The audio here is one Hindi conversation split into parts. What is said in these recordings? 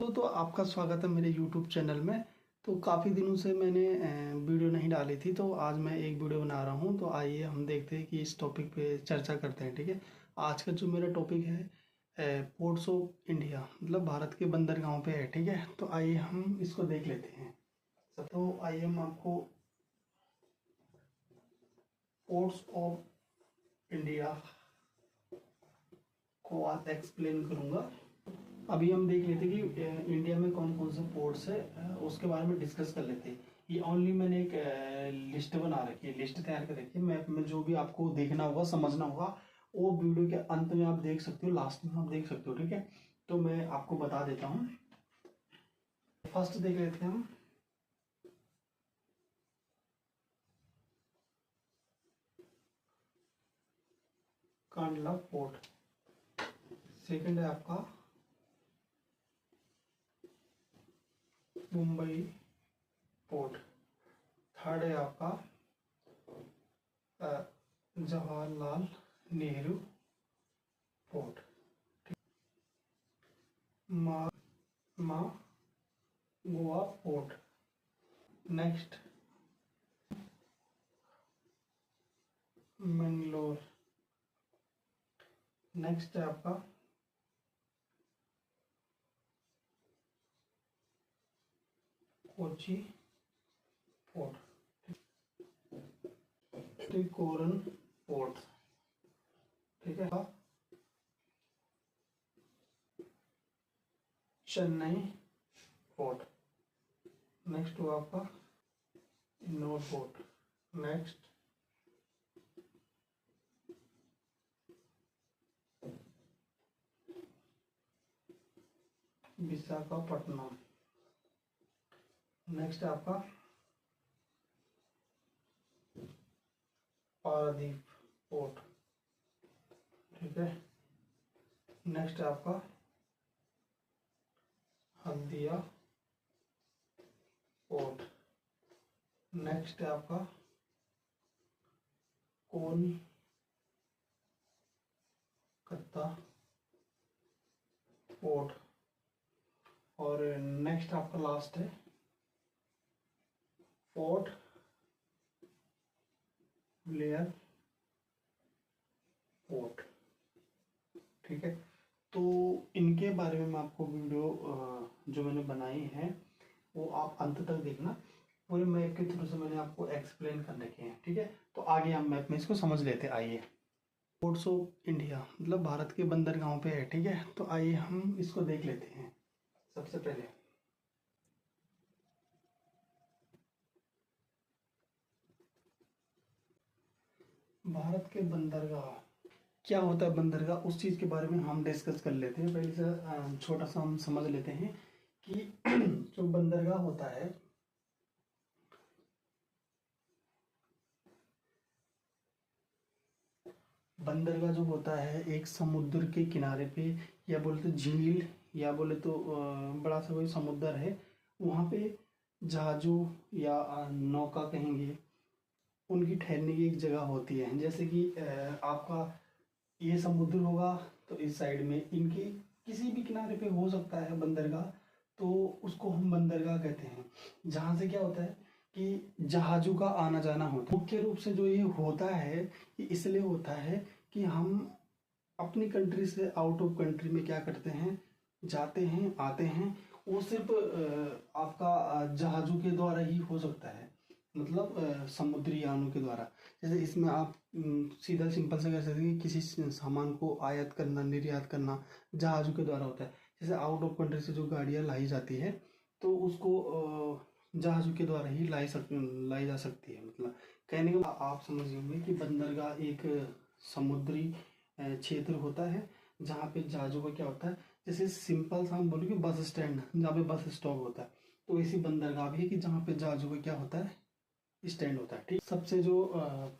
तो आपका स्वागत है मेरे यूट्यूब चैनल में। तो काफ़ी दिनों से मैंने वीडियो नहीं डाली थी, तो आज मैं एक वीडियो बना रहा हूँ। तो आइए हम देखते हैं कि इस टॉपिक पे चर्चा करते हैं। ठीक है, आज का जो मेरा टॉपिक है पोर्ट्स ऑफ इंडिया, मतलब भारत के बंदरगाहों पे है। ठीक है, तो आइए हम इसको देख लेते हैं। तो आइए हम आपको पोर्ट्स ऑफ इंडिया को आज एक्सप्लेन करूँगा। अभी हम देख लेते हैं कि इंडिया में कौन कौन से पोर्ट्स है, उसके बारे में डिस्कस कर लेते हैं। ये ओनली मैंने एक लिस्ट बना रखी है, लिस्ट तैयार कर रखी है। मैप में जो भी आपको देखना होगा, समझना होगा, वो वीडियो के अंत में आप देख सकते हो, लास्ट में आप देख सकते हो। ठीक है, तो मैं आपको बता देता हूँ। फर्स्ट देख लेते हैं हम कांडला पोर्ट। सेकंड है आपका मुंबई पोर्ट। थर्ड है आपका जवाहरलाल नेहरू पोर्ट। मा Goa port. Next Mangalore. Next है आपका कोची पोर्ट। त्रिकोरन पोर्ट। ठीक है, चेन्नई पोर्ट। नेक्स्ट हुआ आपका इन्नोर पोर्ट। नेक्स्ट विशाखापट्टनम। नेक्स्ट है आपका पारादीप पोर्ट। ठीक है, नेक्स्ट है आपका हल्दिया पोर्ट। नेक्स्ट है आपका कोलकाता पोर्ट। और नेक्स्ट आपका लास्ट है पोर्ट ब्लेयर पोर्ट। ठीक है, तो इनके बारे में मैं आपको वीडियो जो मैंने बनाई है वो आप अंत तक देखना। पूरे मैप के थ्रू से मैंने आपको एक्सप्लेन कर रखे हैं। ठीक है, तो आगे हम मैप में इसको समझ लेते हैं। आइए, पोर्ट्स ऑफ इंडिया मतलब भारत के बंदरगाहों पे है। ठीक है, तो आइए हम इसको देख लेते हैं। सबसे पहले भारत के बंदरगाह क्या होता है, बंदरगाह उस चीज के बारे में हम डिस्कस कर लेते हैं। पहले से छोटा सा हम समझ लेते हैं कि जो बंदरगाह होता है, बंदरगाह जो होता है एक समुद्र के किनारे पे, या बोले तो झील, या बोले तो बड़ा सा कोई समुद्र है, वहाँ पे जहाजों या नौका कहेंगे, उनकी ठहरने की एक जगह होती है। जैसे कि आपका ये समुद्र होगा तो इस साइड में इनके किसी भी किनारे पे हो सकता है बंदरगाह, तो उसको हम बंदरगाह कहते हैं। जहाँ से क्या होता है कि जहाजों का आना जाना होता है। मुख्य रूप से जो ये होता है, ये इसलिए होता है कि हम अपनी कंट्री से आउट ऑफ कंट्री में क्या करते हैं, जाते हैं आते हैं। वो सिर्फ आपका जहाजों के द्वारा ही हो सकता है, मतलब समुद्री यानों के द्वारा। जैसे इसमें आप सीधा सिंपल से कह सकते हैं कि किसी सामान को आयात करना निर्यात करना जहाजों के द्वारा होता है। जैसे आउट ऑफ कंट्री से जो गाड़ियाँ लाई जाती है, तो उसको जहाजों के द्वारा ही लाई जा सकती है। मतलब कहने का आप समझ होंगे कि बंदरगाह एक समुद्री क्षेत्र होता है जहाँ पे जहाजों का क्या होता है। जैसे सिंपल सा हम बोले कि बस स्टैंड, जहाँ पे बस स्टॉप होता है, तो ऐसी बंदरगाह भी है कि जहाँ पे जहाजों का क्या होता है, स्टैंड होता है। ठीक, सबसे जो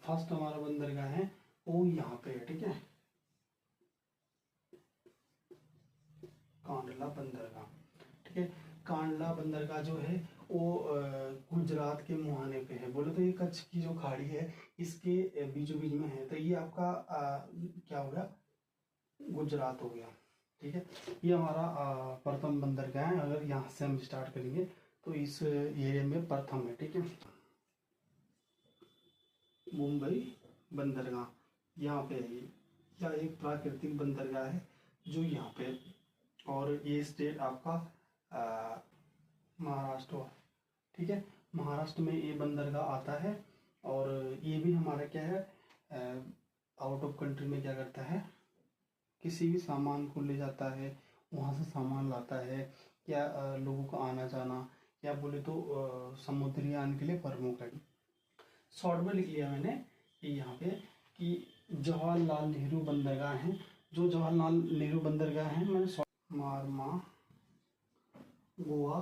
फर्स्ट हमारा बंदरगाह है वो यहाँ पे है। ठीक है, कांडला बंदरगाह। ठीक है, कांडला बंदरगाह जो है वो गुजरात के मुहाने पे है। बोले तो ये कच्छ की जो खाड़ी है इसके बीचों बीच में है। तो ये आपका क्या हो गया, गुजरात हो गया। ठीक है। ये हमारा प्रथम बंदरगाह है। अगर यहाँ से हम स्टार्ट करेंगे तो इस एरिया में प्रथम है, ठीक है। मुंबई बंदरगाह यहाँ पे है। यह एक प्राकृतिक बंदरगाह है जो यहाँ पे, और ये स्टेट आपका महाराष्ट्र, ठीक है। महाराष्ट्र में ये बंदरगाह आता है। और ये भी हमारा क्या है, आउट ऑफ कंट्री में क्या करता है, किसी भी सामान को ले जाता है, वहाँ से सामान लाता है, या लोगों का आना जाना, या बोले तो समुद्री यान के लिए प्रमुख है। शॉर्ट में लिख लिया मैंने कि यहाँ पे कि जवाहरलाल नेहरू बंदरगाह है। जो जवाहरलाल नेहरू बंदरगाह है, मैंने मारमा गोवा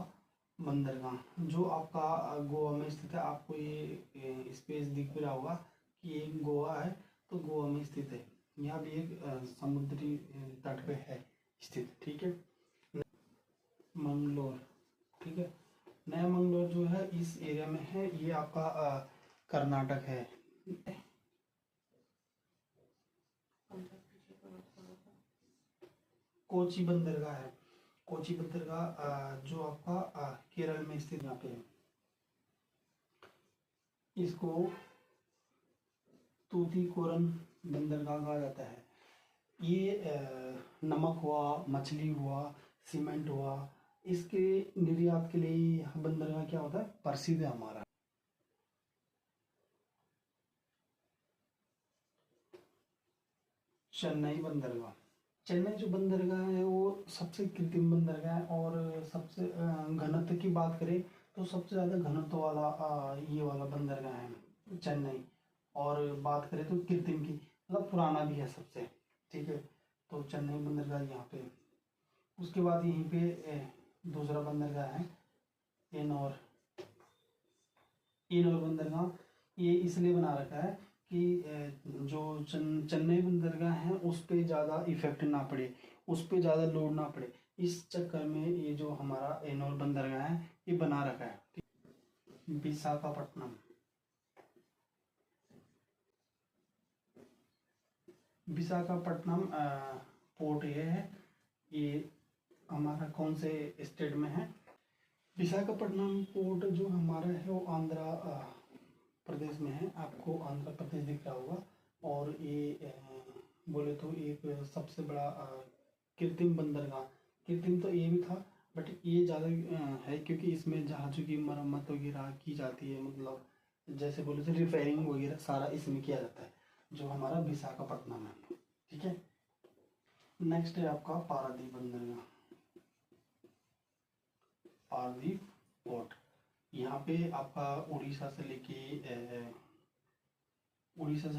बंदरगाह जो आपका गोवा में स्थित है। आपको ये स्पेस दिख रहा होगा कि ये गोवा है, तो गोवा में स्थित है। यहाँ भी एक समुद्री तट पे है स्थित, ठीक है। मंगलोर, ठीक है। नया मंगलोर जो है इस एरिया में है, ये आपका कर्नाटक है। कोची बंदरगाह है। कोची बंदरगाह जो आपका केरल में स्थित यहाँ पे है। इसको तूतीकोरन बंदरगाह कहा जाता है। ये नमक हुआ, मछली हुआ, सीमेंट हुआ, इसके निर्यात के लिए यह बंदरगाह क्या होता है, प्रसिद्ध है हमारा। चेन्नई बंदरगाह। चेन्नई जो बंदरगाह है वो सबसे कृत्रिम बंदरगाह है, और सबसे घनत्व की बात करें तो सबसे ज़्यादा घनत्व वाला ये वाला बंदरगाह है चेन्नई। और बात करें तो कृत्रिम की, मतलब पुराना भी है सबसे, ठीक है। तो चेन्नई बंदरगाह यहाँ पे। उसके बाद यहीं पे दूसरा बंदरगाह है एनोर। एनोर बंदरगाह ये इसलिए बना रखा है कि जो चेन्नई बंदरगाह है उस पर ज़्यादा इफेक्ट ना पड़े, उस पर ज़्यादा लोड ना पड़े, इस चक्कर में ये जो हमारा एनोर बंदरगाह है ये बना रखा है। विशाखापट्टनम। विशाखापट्टनम पोर्ट ये है, ये हमारा कौन से स्टेट में है। विशाखापट्टनम पोर्ट जो हमारा है वो आंध्र प्रदेश में है। आपको आंध्र प्रदेश दिख रहा होगा। और ये बोले तो एक सबसे बड़ा कृत्रिम बंदरगाह, कृत्रिम तो ये भी था बट ये ज़्यादा है क्योंकि इसमें जहाज़ों की मरम्मत वगैरह की जाती है, मतलब जैसे बोले तो रिपेयरिंग वगैरह सारा इसमें किया जाता है, जो हमारा विशाखापट्टनम है, ठीक है। नेक्स्ट है आपका पारादीप बंदरगाह। पारादीप पोर्ट यहाँ पे आपका उड़ीसा से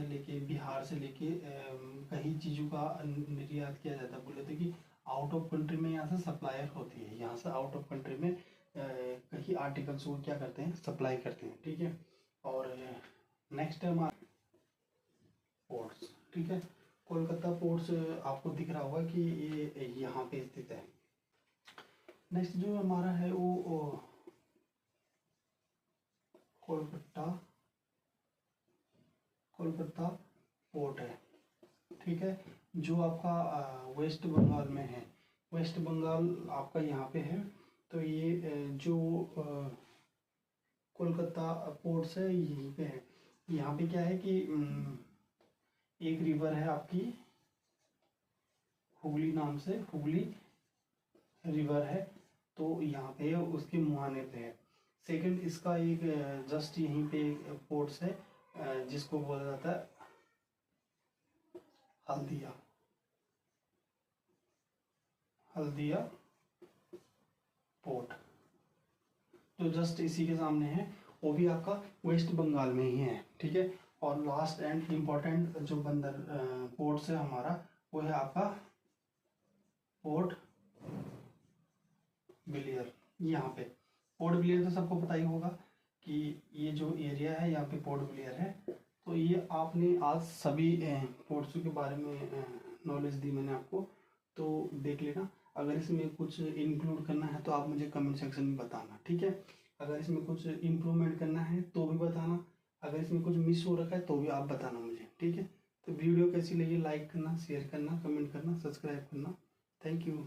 लेके बिहार से लेके कई चीज़ों का निर्यात किया जाता है। बोले थे कि आउट ऑफ कंट्री में यहाँ से सप्लायर होती है, यहाँ से आउट ऑफ कंट्री में कई आर्टिकल्स को क्या करते हैं, सप्लाई करते हैं, ठीक है। और नेक्स्ट है हमारा पोर्ट्स, ठीक है। कोलकाता पोर्ट्स आपको दिख रहा होगा कि ये यहाँ पे स्थित है। नेक्स्ट जो हमारा है वो कोलकाता पोर्ट है, ठीक है। जो आपका वेस्ट बंगाल में है। वेस्ट बंगाल आपका यहाँ पे है। तो ये जो कोलकाता पोर्ट है यहीं पे है। यहाँ पे क्या है कि एक रिवर है आपकी हुगली नाम से, हुगली रिवर है, तो यहाँ पे उसके मुहाने पे है। सेकंड इसका एक जस्ट यहीं पे पोर्ट्स है जिसको बोला जाता है हल्दिया पोर्ट, जो जस्ट इसी के सामने है, वो भी आपका वेस्ट बंगाल में ही है, ठीक है। और लास्ट एंड इम्पोर्टेंट जो बंदर पोर्ट है हमारा वो है आपका पोर्ट ब्लेयर। यहाँ पे पोर्ट ब्लेयर तो सबको पता ही होगा कि ये जो एरिया है यहाँ पे पोर्ट ब्लेयर है। तो ये आपने आज सभी पोर्ट्स के बारे में नॉलेज दी मैंने आपको, तो देख लेना। अगर इसमें कुछ इंक्लूड करना है तो आप मुझे कमेंट सेक्शन में बताना, ठीक है। अगर इसमें कुछ इम्प्रूवमेंट करना है तो भी बताना, अगर इसमें कुछ मिस हो रखा है तो भी आप बताना मुझे, ठीक है। तो वीडियो कैसी लगी, लाइक करना, शेयर करना, कमेंट करना, सब्सक्राइब करना। Thank you.